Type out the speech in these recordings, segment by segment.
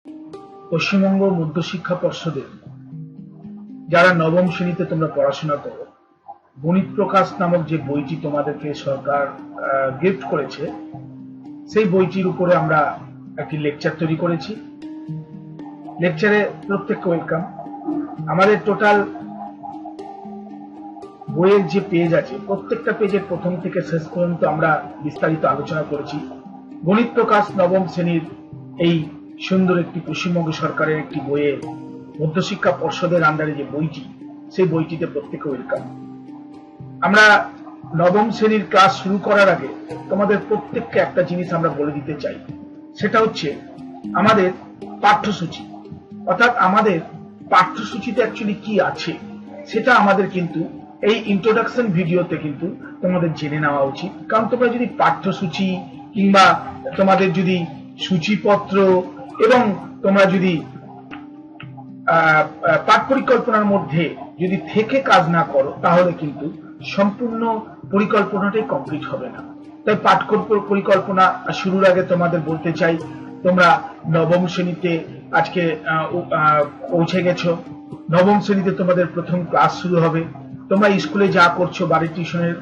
পশ্চিমবঙ্গ মধ্যশিক্ষা পর্ষদের যারা নবম শ্রেণীতে তোমরা পড়াশোনা করো, গণিত প্রকাশ নামক যে বইটি তোমাদেরকে সরকার গিফট করেছে, সেই বইটির উপরে আমরা একটি লেকচার তৈরি করেছি। লেকচারে প্রত্যেককে ওয়েলকাম। আমাদের টোটাল বইয়ের যে পেজ আছে, প্রত্যেকটা পেজের প্রথম থেকে শেষ পর্যন্ত আমরা বিস্তারিত আলোচনা করেছি। গণিত প্রকাশ নবম শ্রেণীর এই সুন্দর একটি পশ্চিমবঙ্গ সরকারের একটি বইয়ে মধ্যশিক্ষা পর্ষদের আন্ডারে যে বইটি, সেই বইটিতে প্রত্যেকে ওয়েলকাম। আমরা নবম শ্রেণীর ক্লাস শুরু করার আগে তোমাদের প্রত্যেককে একটা জিনিস আমরা বলে দিতে চাই, সেটা হচ্ছে আমাদের পাঠ্যসূচি। অর্থাৎ আমাদের পাঠ্যসূচিতে অ্যাকচুয়ালি কি আছে সেটা আমাদের কিন্তু এই ইন্ট্রোডাকশন ভিডিওতে কিন্তু তোমাদের জেনে নেওয়া উচিত। কারণ তোমরা যদি পাঠ্যসূচি কিংবা তোমাদের যদি সূচিপত্র এবং তোমরা যদি পাঠ পরিকল্পনার মধ্যে যদি থেকে কাজ না করো, তাহলে কিন্তু সম্পূর্ণ পরিকল্পনাটাই কমপ্লিট হবে না। তাই পাঠ পরিকল্পনা শুরুর আগে তোমাদের বলতে চাই, তোমরা নবম শ্রেণীতে আজকে পৌঁছে গেছো। নবম শ্রেণীতে তোমাদের প্রথম ক্লাস শুরু হবে। তোমরা স্কুলে যা করছো, বাড়ির টিউশনের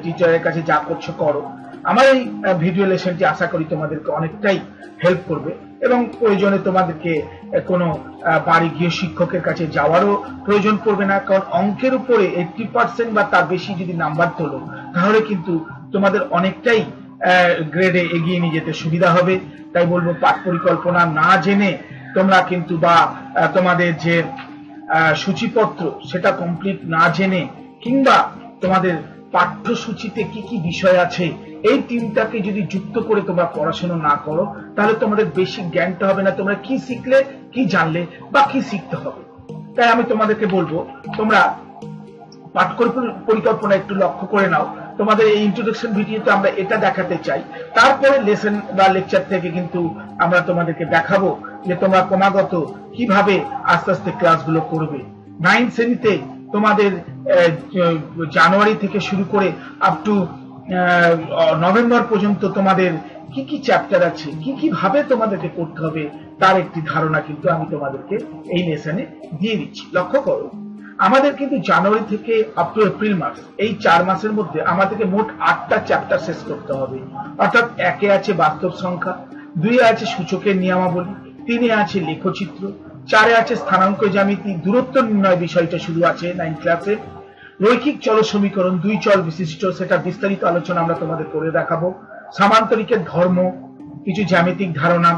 টিচারের কাছে যা করছো করো। আমার এই ভিডিও লেসনটি আশা করি তোমাদেরকে অনেকটাই হেল্প করবে এবং প্রয়োজনে তোমাদেরকে কোনো বাড়ি গৃহ শিক্ষকের কাছে যাওয়ারও প্রয়োজন পড়বে না। কারণ অঙ্কের উপরে 80% বা তার বেশি যদি নাম্বার তোলো, তাহলে কিন্তু তোমাদের অনেকটাই গ্রেডে এগিয়ে নিয়ে যেতে সুবিধা হবে। তাই বলবো, পাঠ পরিকল্পনা না জেনে তোমরা কিন্তু বা তোমাদের যে সূচিপত্র সেটা কমপ্লিট না জেনে কিংবা তোমাদের পাঠ্যসূচিতে কি কি বিষয় আছে এই তিনটাকে যদি যুক্ত করে তোমরা পড়াশোনা না করো, তাহলে তোমাদের বেসিক জ্ঞানটা হবে না। তোমরা কি শিখলে, কি জানলে বা কি শিখতে হবে। তাই আমি তোমাদেরকে বলবো, তোমরা পাঠ পরিকল্পনা একটু লক্ষ্য করে নাও। তোমাদের এই ইন্ট্রোডাকশন ভিডিওতে আমরা এটা দেখাতে চাই, তারপরে লেসন বা লেকচার থেকে কিন্তু আমরা তোমাদেরকে দেখাবো যে তোমরা ক্রমাগত কিভাবে আস্তে আস্তে ক্লাসগুলো করবে। 9 শ্রেণীতে তোমাদের জানুয়ারি থেকে শুরু করে আপ টু নভেম্বর পর্যন্ত তোমাদের কি কি চ্যাপ্টার আছে, কি কি ভাবে তোমাদেরকে করতে হবে, তার একটি ধারণা কিন্তু আমি তোমাদেরকে এই লেসনে দিয়ে দিচ্ছি। লক্ষ্য করো, আমাদের কিন্তু জানুয়ারি থেকে আপ টু এপ্রিল মাস, এই 4 মাসের মধ্যে আমাদেরকে মোট 8টা চ্যাপ্টার শেষ করতে হবে। অর্থাৎ 1-এ আছে বাস্তব সংখ্যা, 2-এ আছে সূচকের নিয়মাবলী, 3-এ আছে লেখচিত্র, 4-এ আছে স্থানাঙ্ক জ্যামিতি, দূরত্ব নির্ণয় বিষয়টা শুরু আছে 9 ক্লাসে, রৈখিক চল সমীকরণ, 2 চল বিশিষ্ট, সেটা বিস্তারিত আলোচনা আমরা তোমাদের করে দেখাবো, সামান্তরিকের ধর্ম, কিছু জ্যামিতিক ধারণা,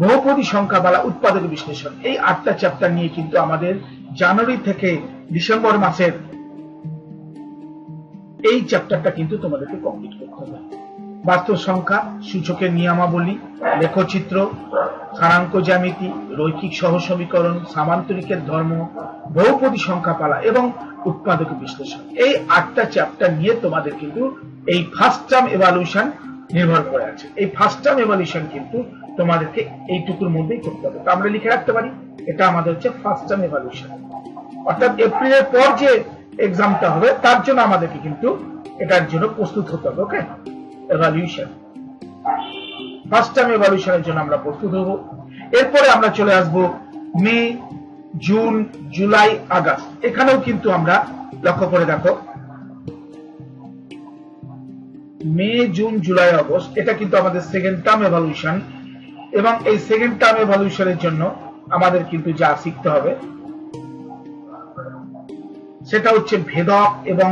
বহুপদী সংখ্যা বলা, উৎপাদক বিশ্লেষণ। এই 8টা চ্যাপ্টার নিয়ে কিন্তু আমাদের জানুয়ারি থেকে ডিসেম্বর মাসের এই চ্যাপ্টারটা কিন্তু তোমাদেরকে কমপ্লিট করতে হবে। বাস্তব সংখ্যা, সূচকের নিয়মাবলী, লেখচিত্র, স্থানাঙ্ক জ্যামিতি, রৈখিক সহ সমীকরণ, সামান্তরিকের ধর্ম, বহুপদী সংখ্যা পালা এবং উৎপাদক বিশ্লেষণ। এই 8টা চ্যাপ্টার নিয়ে তোমাদের কিন্তু এই ফার্স্ট টার্ম এভালুয়েশন নির্ভর করে আছে। এই ফার্স্ট টার্ম এভালুয়েশন কিন্তু তোমাদেরকে এইটুকুর মধ্যেই করতে হবে। তো আমরা লিখে রাখতে পারি, এটা আমাদের হচ্ছে ফার্স্ট টার্ম এভালুয়েশন। অর্থাৎ এপ্রিলের পর যে এক্সামটা হবে তার জন্য আমাদেরকে কিন্তু এটার জন্য প্রস্তুত হতে হবে। ওকে, এভালুয়েশন, ফার্স্ট টার্ম এভালুয়েশনের জন্য আমরা প্রস্তুত হব। এরপরে আমরা চলে আসব মে, জুন, জুলাই, আগস্ট। এখানেও কিন্তু আমরা লক্ষ্য করে দেখো, মে, জুন, জুলাই, আগস্ট, এটা কিন্তু আমাদের সেকেন্ড টার্ম এভালুয়েশন। এবং এই সেকেন্ড টার্ম এভালুয়েশনের জন্য আমাদের কিন্তু যা শিখতে হবে সেটা হচ্ছে ভেদক এবং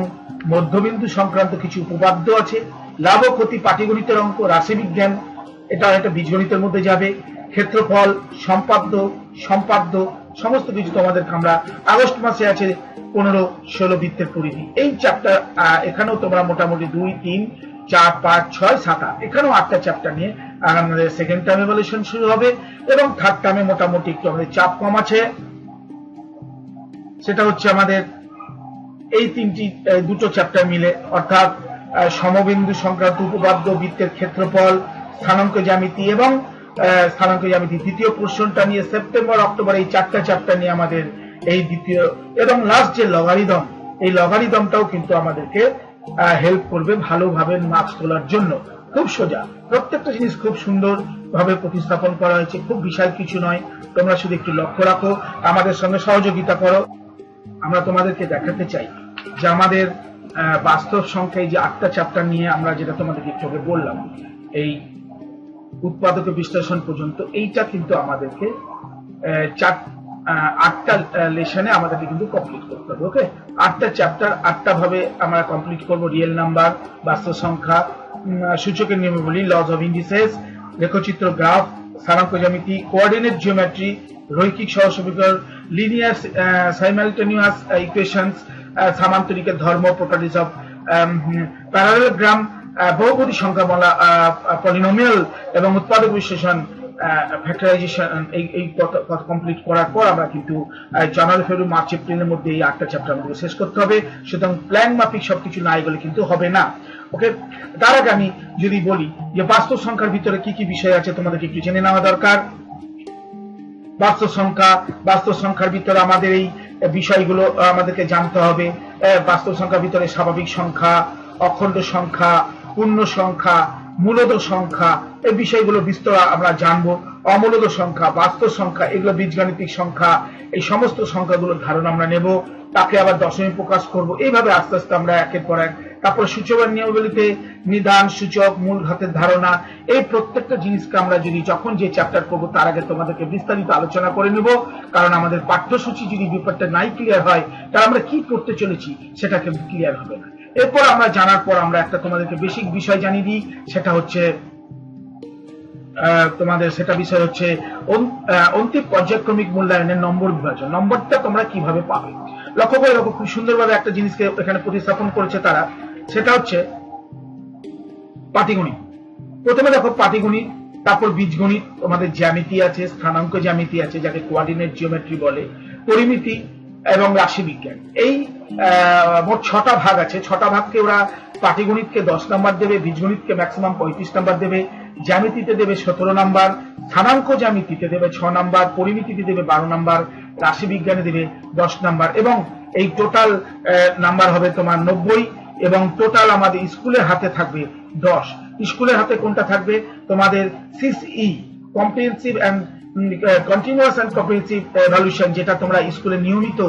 মধ্যবিন্দু সংক্রান্ত কিছু উপপাদ্য আছে, লাভ ও ক্ষতি, পাটিগণিতের অঙ্ক, রাশিবিজ্ঞান, এটা একটা বীজগণিতের মধ্যে যাবে, ক্ষেত্রফল, সম্পাদ্য সমস্ত কিছু তোমাদেরকে আমরা, আগস্ট মাসে আছে 15-16 বৃত্তের পরিধি। এই চ্যাপ্টার এখানেও তোমরা মোটামুটি 2, 3, 4, 5, 6, 7, 8 এখানেও 8টা চ্যাপ্টার নিয়ে আমাদের সেকেন্ড টার্ম এভালুয়েশন শুরু হবে। এবং থার্ড টার্মে মোটামুটি একটু আমাদের চাপ কম আছে, সেটা হচ্ছে আমাদের এই দুটো চ্যাপ্টার মিলে, অর্থাৎ সমবিন্দু সংক্রান্ত উপপাদ্য, বৃত্তের ক্ষেত্রফল, স্থানাঙ্ক জ্যামিতি এবং স্থানাঙ্ক জ্যামিতি দ্বিতীয় পোর্শনটা নিয়ে সেপ্টেম্বর অক্টোবর এই 4টা চ্যাপ্টার নিয়ে আমাদের এই দ্বিতীয় এবং লাস্ট যে লগারিদম, এই লগারিদমটাও কিন্তু আমাদেরকে হেল্প করবে ভালোভাবে মার্কস তোলার জন্য। খুব সোজা, প্রত্যেকটা জিনিস খুব সুন্দর ভাবে প্রতিস্থাপন করা হয়েছে, খুব বিশাল কিছু নয়। তোমরা শুধু একটু লক্ষ্য রাখো, আমাদের সঙ্গে সহযোগিতা করো। আমরা তোমাদেরকে দেখাতে চাই যে আমাদের বাস্তব সংখ্যায় যে 8টা চ্যাপ্টার নিয়ে আমরা যেটা তোমাদেরকে একটু আগে বললাম, এই উৎপাদক বিশ্লেষণ পর্যন্ত, এইটা কিন্তু আমাদেরকে 8টা লেসনে আমাদেরকে কিন্তু কমপ্লিট করতে হবে। ওকে, 8টা চ্যাপ্টার 8টা ভাবে আমরা কমপ্লিট করব। রিয়েল নাম্বার, বাস্তব সংখ্যা, সূচকের নিয়মাবলী, লজ অফ ইন্ডিসেস, রেখচিত্র, গ্রাফ, স্থানাঙ্ক জ্যামিতি, কোঅর্ডিনেট জিওমেট্রি, রৈখিক সহসমীকরণ, লিনিয়ার সাইমালটেনিয়াস ইকুয়েশনস, সামান্তরিকের ধর্ম, প্রপার্টিজ অফ প্যারালেলোগ্রাম, বহুপদী সংখ্যামালা, পলিনোমিয়াল এবং উৎপাদক বিশ্লেষণ, ফ্যাক্টরাইজেশন, এই কমপ্লিট করার পর আমরা কিন্তু জানুয়ারি, ফেব্রুয়ারি, মার্চ, এপ্রিলের মধ্যে এই 8টা চ্যাপ্টার আমাদের শেষ করতে হবে। সুতরাং প্ল্যান মাফিক সবকিছু না এগুলো কিন্তু হবে না। ওকে, তার আগে আমি যদি বলি যে বাস্তব সংখ্যার ভিতরে কি কি বিষয় আছে তোমাদেরকে একটু জেনে নেওয়া দরকার। বাস্তব সংখ্যার ভিতরে আমাদের এই বিষয়গুলো আমাদেরকে জানতে হবে। বাস্তব সংখ্যার ভিতরে স্বাভাবিক সংখ্যা, অখণ্ড সংখ্যা, পূর্ণ সংখ্যা, মূলদ সংখ্যা, এই বিষয়গুলো বিস্তর আমরা জানবো। অমূলদ সংখ্যা, বাস্তব সংখ্যা, এগুলো বীজগাণিতিক সংখ্যা, এই সমস্ত সংখ্যাগুলোর ধারণা আমরা নেব, তাকে আবার দশমী প্রকাশ করব। এইভাবে আস্তে আস্তে আমরা একের পর এক, তারপর সূচকের নিয়মাবলীতে নিদান, সূচক, মূল ঘাতের ধারণা, এই প্রত্যেকটা জিনিসকে আমরা যদি যখন যে চ্যাপ্টার করবো তার আগে তোমাদেরকে বিস্তারিত আলোচনা করে নেব। কারণ আমাদের পাঠ্যসূচি যদি ব্যাপারটা নাই ক্লিয়ার হয়, তাহলে আমরা কি করতে চলেছি সেটাকে ক্লিয়ার হবে না। এরপর আমরা জানার পর আমরা একটা তোমাদেরকে বেসিক বিষয় জানিয়ে দিই, সেটা হচ্ছে অন্তিম পর্যায়ক্রমিক মূল্যায়নের নম্বর বিভাজন। নম্বরটা তোমরা কিভাবে পাবে লক্ষ্য করে রাখো। খুব সুন্দরভাবে একটা জিনিসকে এখানে প্রতিস্থাপন করেছে তারা, সেটা হচ্ছে পাটিগণিত। প্রথমে দেখো পাটিগণিত, তারপর বীজগণিত, তোমাদের জ্যামিতি আছে, স্থানাঙ্ক জ্যামিতি আছে যাকে কোঅর্ডিনেট জিওমেট্রি বলে, পরিমিতি এবং রাশি বিজ্ঞান। এই মোট 6টা ভাগ আছে। 6টা ভাগকে ওরা পাটিগণিতকে 10 নাম্বার দেবে, বীজগণিতকে ম্যাক্সিমাম 35 নাম্বার দেবে, জ্যামিতিতে দেবে 17 নাম্বার, স্থানাঙ্ক জ্যামিতিতে দেবে 6 নাম্বার, পরিমিতিতে দেবে 12 নাম্বার, রাশি বিজ্ঞানে দেবে 10 নাম্বার, এবং এই টোটাল নাম্বার হবে তোমার 90। এবং টোটাল আমাদের স্কুলের হাতে থাকবে 10। স্কুলের হাতে কোনটা থাকবে? তোমাদের CCE, comprehensive and continuous and comprehensive evaluation, যেটা তোমরা স্কুলে নিয়মিত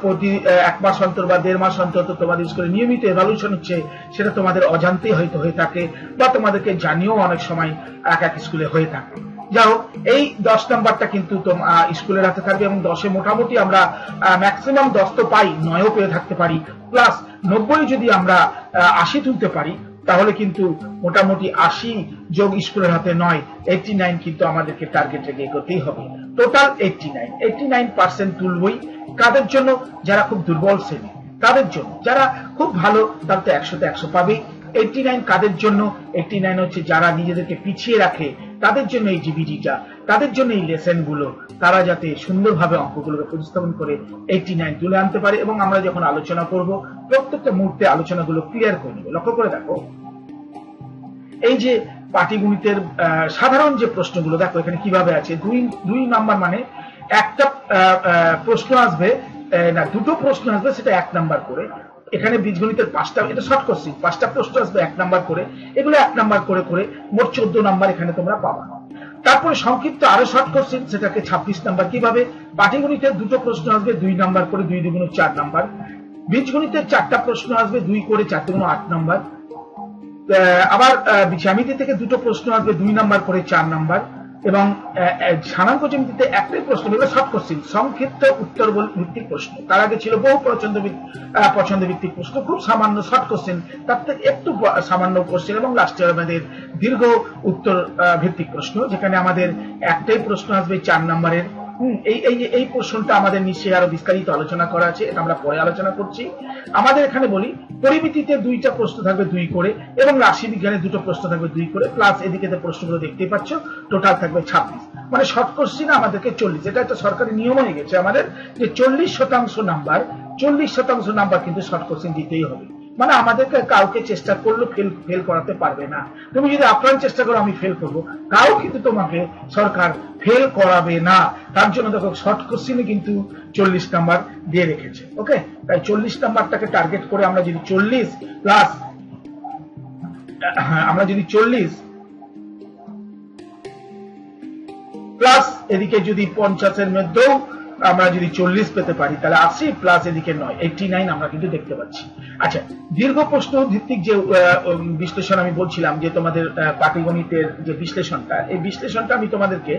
প্রতি 1 মাস অন্তর বা 1.5 মাস অন্তর তোমাদের স্কুলে নিয়মিত এভালুয়েশন হচ্ছে, সেটা তোমাদের অজান্তেই হয়তো হয়ে থাকে বা তোমাদেরকে জানিয়েও অনেক সময় এক স্কুলে হয়ে থাকে। যাই হোক, এই 10 নাম্বারটা কিন্তু স্কুলের হাতে থাকবে, এবং 10-এ মোটামুটি আমরা ম্যাক্সিমাম 10 তো পাই, 9ও পেয়ে থাকতে পারি, প্লাস 90 যদি আমরা 80 তুলতে পারি, তাহলে কিন্তু মোটামুটি 80 যোগ স্কুলের হাতে 9, 89 কিন্তু আমাদেরকে টার্গেট রেখে করতেই হবে। টোটাল 89% তুলবই। কাদের জন্য? যারা খুব দুর্বল শ্রেণী, তাদের জন্য। যারা খুব ভালো তারা তো 100তে 100 পাবে। 89 কাদের জন্য? 89 হচ্ছে যারা নিজেদেরকে পিছিয়ে রাখে, তাদের জন্য এই জিবিটিটা, তাদের জন্য এই লেসন গুলো, তারা যাতে সুন্দরভাবে অঙ্কগুলোকে প্রতিস্থাপন করে 89 তুলে আনতে পারে। এবং আমরা যখন আলোচনা করব প্রত্যেকটা মুহূর্তে আলোচনাগুলো ক্লিয়ার করে নেব। লক্ষ্য করে দেখো, এই যে পাটিগণিতের সাধারণ যে প্রশ্নগুলো দেখো এখানে কিভাবে আছে। 2 নাম্বার মানে একটা প্রশ্ন আসবে না, 2টো প্রশ্ন আসবে, সেটা 1 নাম্বার করে। এখানে বীজগণিতের 5টা, এটা শর্ট কোশ্চেন, 5টা প্রশ্ন আসবে 1 নাম্বার করে। এগুলো 1 নাম্বার করে করে মোট 14 নাম্বার এখানে তোমরা পাবা। তারপরে সংক্ষিপ্ত আরো শর্ট কোশ্চেন, সেটাকে 26 নাম্বার। কিভাবে? পাটিগণিতের 2টো প্রশ্ন আসবে 2 নাম্বার করে, 2 দুগুণ 4 নাম্বার। বীজগণিতের 4টা প্রশ্ন আসবে 2 করে, 4 দুগুণ 8 নাম্বার। আবার জ্যামিতি থেকে 2টো প্রশ্ন আসবে 2 নাম্বার করে, 4 নাম্বার। এবং স্থানাঙ্ক জ্যামিতিতে একটাই প্রশ্ন, এগুলো শর্ট কোশ্চেন, সংক্ষিপ্ত উত্তর ভিত্তিক প্রশ্ন। তার আগে ছিল বহু পছন্দ ভিত্তিক প্রশ্ন, খুব সামান্য শর্ট কোশ্চেন, তার থেকে একটু সামান্য কোশ্চেন, এবং লাস্টে আমাদের দীর্ঘ উত্তর ভিত্তিক প্রশ্ন, যেখানে আমাদের একটাই প্রশ্ন আসবে 4 নাম্বারের। এই প্রশ্নটা আমাদের নিশ্চয়ই আরো বিস্তারিত আলোচনা করা আছে, এটা আমরা পরে আলোচনা করছি। আমাদের এখানে বলি পরিমিতিতে 2টা প্রশ্ন থাকবে 2 করে, এবং রাশি বিজ্ঞানে 2টো প্রশ্ন থাকবে 2 করে, প্লাস এদিকে যে প্রশ্নগুলো দেখতে পাচ্ছ টোটাল থাকবে 26। মানে শর্ট কোশ্চেন আমাদেরকে 40। এটা একটা সরকারি নিয়ম হয়ে গেছে আমাদের, যে 40% নাম্বার কিন্তু শর্ট কোশ্চেন দিতেই হবে। মানে আমাদেরকে কাউকে চেষ্টা করলে ফেল করাতে পারবে না। তুমি যদি আপ্রাণ চেষ্টা করো আমি ফেল করবো, তাও কিন্তু তোমাকে সরকার ফেল করাবে না। তার জন্য দেখো শর্ট কোশ্চেনে কিন্তু 40 নাম্বার দিয়ে রেখেছে। ওকে, তাই 40 নাম্বারটাকে টার্গেট করে আমরা যদি 40 প্লাস আমরা যদি 40 প্লাস এদিকে যদি 50-এর মধ্যেও আমরা যদি 40 পেতে পারি, তাহলে 80 প্লাস এদিকে 9, 89 আমরা কিন্তু দেখতে পাচ্ছি। আচ্ছা, দীর্ঘ প্রশ্ন ভিত্তিক যে বিশ্লেষণ আমি বলছিলাম, যে তোমাদের পাটিগণিতের যে বিশ্লেষণটা, এই বিশ্লেষণটা আমি তোমাদেরকে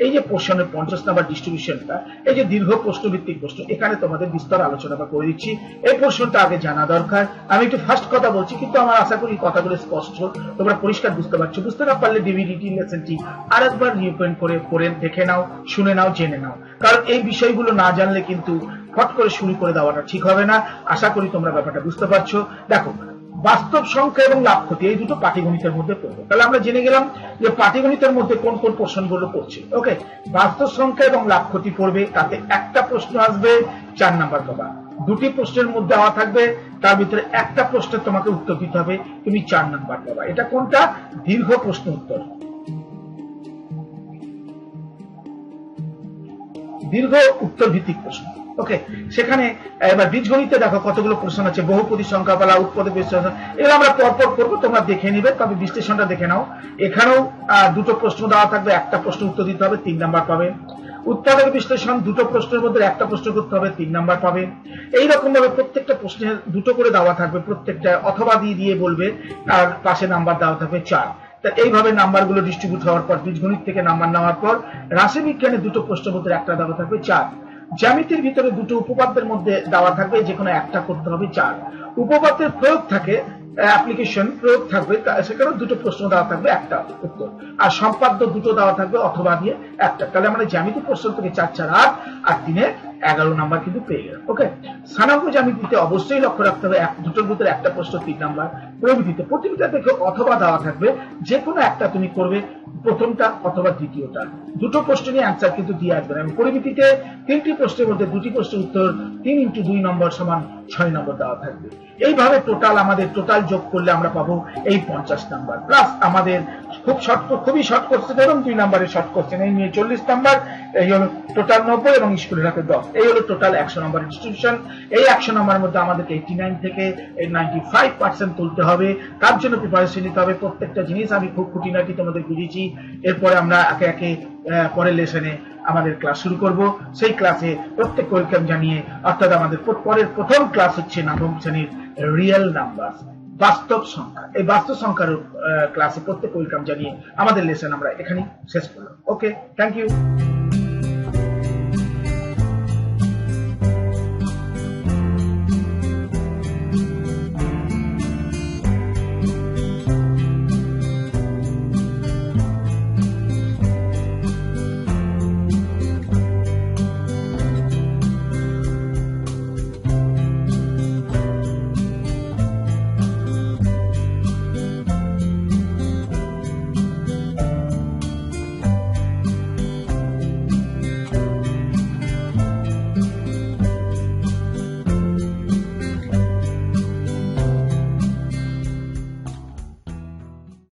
এই যে পোর্শনের 50 নাম্বার ডিস্ট্রিবিউশনটা, এই যে দীর্ঘ প্রশ্ন ভিত্তিক প্রশ্ন, এখানে তোমাদের বিস্তর আলোচনা করে দিচ্ছি। এই পোর্শনটা আগে জানা দরকার। আমি একটু ফার্স্ট কথা বলছি, কিন্তু আমার আশা করি কথাগুলো স্পষ্ট, তোমরা পরিষ্কার বুঝতে পারছো। বুঝতে না পারলে ডিভিডিটি লেসনটি আরেকবার রিওপেন করে পড়ে দেখে নাও, শুনে নাও, জেনে নাও, কারণ এই বিষয়গুলো না জানলে কিন্তু ফট করে শুরু করে দেওয়াটা ঠিক হবে না। আশা করি তোমরা ব্যাপারটা বুঝতে পারছো। দেখো, বাস্তব সংখ্যা এবং লাভ ক্ষতি এই দুটো পাটিগণিতের মধ্যে পড়বে। তাহলে আমরা জেনে গেলাম যে পাটিগণিতের মধ্যে কোন কোন প্রশ্নগুলো পড়ছে। ওকে, বাস্তব সংখ্যা এবং লাভ ক্ষতি পড়বে, তাতে একটা প্রশ্ন আসবে 4 নাম্বার পাবা। দুটি প্রশ্নের মধ্যে দেওয়া থাকবে, তার ভিতরে একটা প্রশ্নের তোমাকে উত্তর দিতে হবে, তুমি 4 নাম্বার পাবা। এটা কোনটা? দীর্ঘ প্রশ্ন উত্তর, দীর্ঘ উত্তর ভিত্তিক প্রশ্ন। ওকে, সেখানে এবার বীজগণিতে দেখো কতগুলো প্রশ্ন আছে, বহুপদী সংখ্যা বলা, উৎপত্তি বিশ্লেষণ, এগুলো আমরা পরপর করবো, তোমরা দেখে নিবে, তবে বিশ্লেষণটা দেখে নাও। এখানেও দুটো প্রশ্ন দেওয়া থাকবে, একটা প্রশ্ন উত্তর দিতে হবে, 3 নাম্বার পাবে। উৎপাদক বিশ্লেষণ, দুটো প্রশ্নের মধ্যে একটা প্রশ্ন করতে হবে, 3 নাম্বার পাবে। এইরকম ভাবে প্রত্যেকটা প্রশ্নের দুটো করে দেওয়া থাকবে, প্রত্যেকটা অথবা দিয়ে বলবে, আর পাশে নাম্বার দেওয়া থাকবে 4। এইভাবে নাম্বারগুলো ডিস্ট্রিবিউট হওয়ার পর, বীজগণিত থেকে নাম্বার নেওয়ার পর, রাশিবিজ্ঞানে দুটো প্রশ্নের মধ্যে একটা দেওয়া থাকবে 4। জ্যামিতির ভিতরে দুটো উপপাদ্যের মধ্যে দেওয়া থাকবে, যে কোনো একটা করতে হবে 4। উপপাদ্যের প্রয়োগ থাকে, অ্যাপ্লিকেশন প্রয়োগ থাকবে, সেখানেও দুটো প্রশ্ন দেওয়া থাকবে, একটা উত্তর। আর সম্পাদ্য দুটো দেওয়া থাকবে অথবা দিয়ে একটা। তাহলে আমরা জ্যামিতি প্রশ্ন থেকে 4 4 8 আর 3 11 নাম্বার কিন্তু পেয়ে গেলাম। ওকে, স্থানাঙ্ক জ্যামিতিতে অবশ্যই লক্ষ্য রাখতে হবে দুটোর ভিতরে একটা প্রশ্ন 3 নাম্বার। প্রভৃতিতে প্রতিটা থেকে অথবা দেওয়া থাকবে, যে কোনো একটা তুমি করবে, প্রথমটা অথবা দ্বিতীয়টা। দুটো প্রশ্ন নিয়ে অ্যান্সার কিন্তু দিয়ে আসবে না। পরিমিতিতে 3টি প্রশ্নের মধ্যে 2টি প্রশ্নের উত্তর 3 × 2 নম্বর সমান 6 নম্বর দেওয়া থাকবে। এইভাবে টোটাল যোগ করলে আমরা পাবো এই 50 নাম্বার, প্লাস আমাদের খুবই শর্ট কোশ্চেন এবং 2 নাম্বারের শর্ট কোশ্চেন, এই নিয়ে 40 নাম্বার। এই হলো টোটাল 90 এবং স্কুলের হাতে 10। এই হলো টোটাল 100 নাম্বারের ডিস্ট্রিবিউশন। এই 100 নাম্বারের মধ্যে আমাদেরকে 89 থেকে 95% তুলতে হবে। তার জন্য প্রিপারেশন নিতে হবে। প্রত্যেকটা জিনিস আমি খুব খুঁটিনাটি তোমাদের বুঝিয়েছি। এরপরে আমরা একে একে পরের লেসনে আমাদের ক্লাস শুরু করব। সেই ক্লাসে প্রত্যেক ওয়েলকাম জানিয়ে, অর্থাৎ আমাদের পরের প্রথম ক্লাস হচ্ছে 9ম শ্রেণীর রিয়েল নাম্বার, বাস্তব সংখ্যা। এই বাস্তব সংখ্যার ক্লাসে প্রত্যেক ওয়েলকাম জানিয়ে আমাদের লেসন আমরা এখানেই শেষ করলাম। ওকে, থ্যাংক ইউ।